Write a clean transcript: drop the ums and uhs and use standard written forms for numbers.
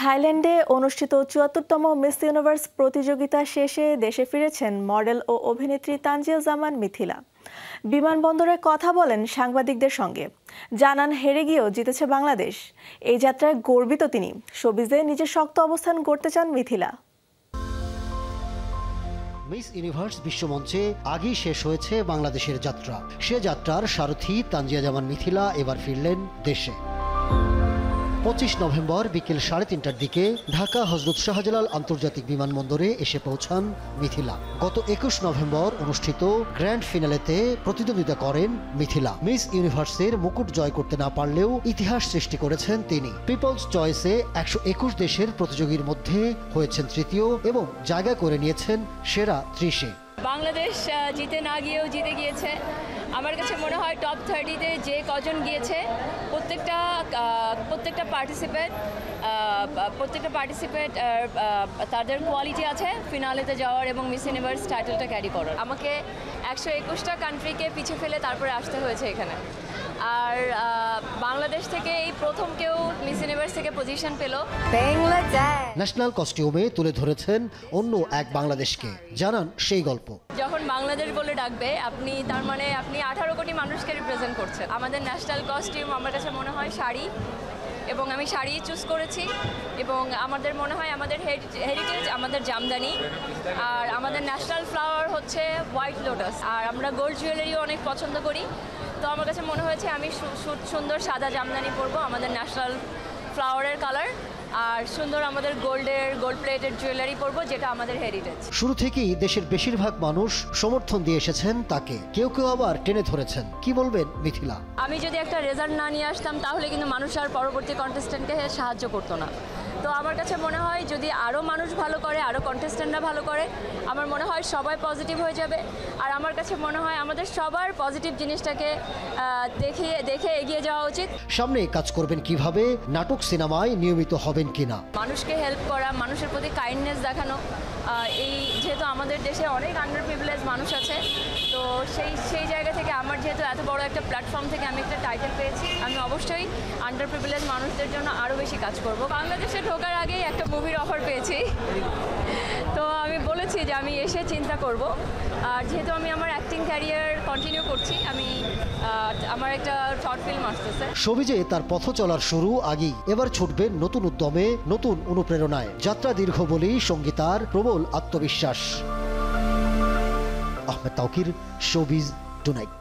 থাইল্যান্ডে অনুষ্ঠিত ৭৪তম miss universe প্রতিযোগিতা শেষে দেশে ফিরেছেন মডেল ও অভিনেত্রী তানজিয়া জামান মিথিলা। বিমানবন্দরে কথা বলেন সাংবাদিকদের সঙ্গে, জানান হেরে গিয়েও জিতেছে বাংলাদেশ। এই যাত্রায় গর্বিত তিনি। শোবিজে নিজের শক্ত অবস্থান গড়তে চান মিথিলা। মিস ইউনিভার্স বিশ্বমঞ্চে আগেই শেষ হয়েছে বাংলাদেশের যাত্রা। সে যাত্রার সারথি তানজিয়া জামান মিথিলা এবার ফিরলেন দেশে। ২৫ নভেম্বর বিকেল ৩:৩০টার দিকে ঢাকা হযরত শাহজালাল আন্তর্জাতিক বিমানবন্দরে এসে পৌঁছান মিথিলা। গত ২১ নভেম্বর অনুষ্ঠিত গ্র্যান্ড ফিনালেতে প্রতিদ্বন্দ্বিতা করেন মিথিলা। মিস ইউনিভার্সের মুকুট জয় করতে না পারলেও ইতিহাস সৃষ্টি করেছেন তিনি। পিপলস চয়েসে ১২১ দেশের প্রতিযোগীর মধ্যে হয়েছেন তৃতীয় এবং জায়গা করে নিয়েছেন সেরা ৩০-এ। বাংলাদেশ জিতে না গিয়েও জিতে গিয়েছে। আমার কাছে মনে হয় টপ 30-তে যে কজন গিয়েছে প্রত্যেকটা পার্টিসিপেট তাদের কোয়ালিটি আছে ফিনালেতে যাওয়ার এবং মিস ইউনিভার্স টাইটেলটা ক্যারি করার। আমাকে ১২১টা কান্ট্রিকে পিছিয়ে ফেলে তারপরে আসতে হয়েছে এখানে। আর বাংলাদেশ থেকে এই প্রথম কেউ মিস ইউনিভার্স থেকে পজিশন পেল। ন্যাশনাল কস্টিউমে তুলে ধরেছেন অন্য এক বাংলাদেশকে, জানান সেই গল্প। যখন বাংলাদেশ বলে ডাকবে তার মানে আপনি ১৮ কোটি মানুষকে রিপ্রেজেন্ট করছেন। আমাদের ন্যাশনাল কস্টিউম আমার কাছে মনে হয় শাড়ি, এবং আমি শাড়ি চুজ করেছি। এবং আমাদের মনে হয় আমাদের হেরিটেজ আমাদের জামদানি, আর আমাদের ন্যাশনাল ফ্লাওয়ার হচ্ছে হোয়াইট লোটাস। আর আমরা গোল্ড জুয়েলারিও অনেক পছন্দ করি। তো আমার কাছে মনে হয়েছে আমি সুন্দর সাদা জামদানি পরবো, আমাদের ন্যাশনাল ফ্লাওয়ারের কালার, আর সুন্দর আমাদের গোল্ড প্লেটেড জুয়েলারি পরবো, যেটা আমাদের হেরিটেজ। শুরু থেকেই দেশের বেশিরভাগ মানুষ সমর্থন দিয়ে এসেছেন তাকে, কেউ কেউ আবার টেনে ধরেছেন। কি বলবেন মিথিলা? আমি যদি একটা রেজাল্ট না নিয়ে আসতাম তাহলে কিন্তু মানুষ আর পরবর্তী কন্টেস্ট্যান্টকে সাহায্য করতো না। তো আমার কাছে মনে হয় যদি আরও মানুষ ভালো করে, আরও কন্টেস্ট্যান্টরা ভালো করে, আমার মনে হয় সবাই পজিটিভ হয়ে যাবে। আর আমার কাছে মনে হয় আমাদের সবার পজিটিভ জিনিসটাকে দেখে এগিয়ে যাওয়া উচিত। সামনে কাজ করবেন কিভাবে, নাটক সিনেমায় নিয়মিত হবেন কিনা, মানুষকে হেল্প করা, মানুষের প্রতি কাইন্ডনেস দেখানো। যেহেতু আমাদের দেশে অনেক আন্ডার প্রিভিলেজ মানুষ আছে, তো সেই জায়গা থেকে আমার যেহেতু এত বড় একটা প্ল্যাটফর্ম থেকে আমি একটা টাইটেল পেয়েছি, আমি অবশ্যই আন্ডার প্রিভিলেজ মানুষদের জন্য আরও বেশি কাজ করব। বাংলাদেশে ঢোকার আগেই একটা মুভির অফার পেয়েছি, তো আমি বলেছি যে আমি এসে চিন্তা করব। আর যেহেতু আমি আমার অ্যাক্টিং ক্যারিয়ার কন্টিনিউ করছি, আমার একটা শর্ট ফিল্ম আসতেছে। শোবিজে তার পথ চলার শুরু আগেই, এবার ছুটবেন নতুন উদ্যমে, নতুন অনুপ্রেরণায়। যাত্রা দীর্ঘ বলেই সঙ্গীতার প্রবল আত্মবিশ্বাস। Ahmed Tauquir, showbiz tonight.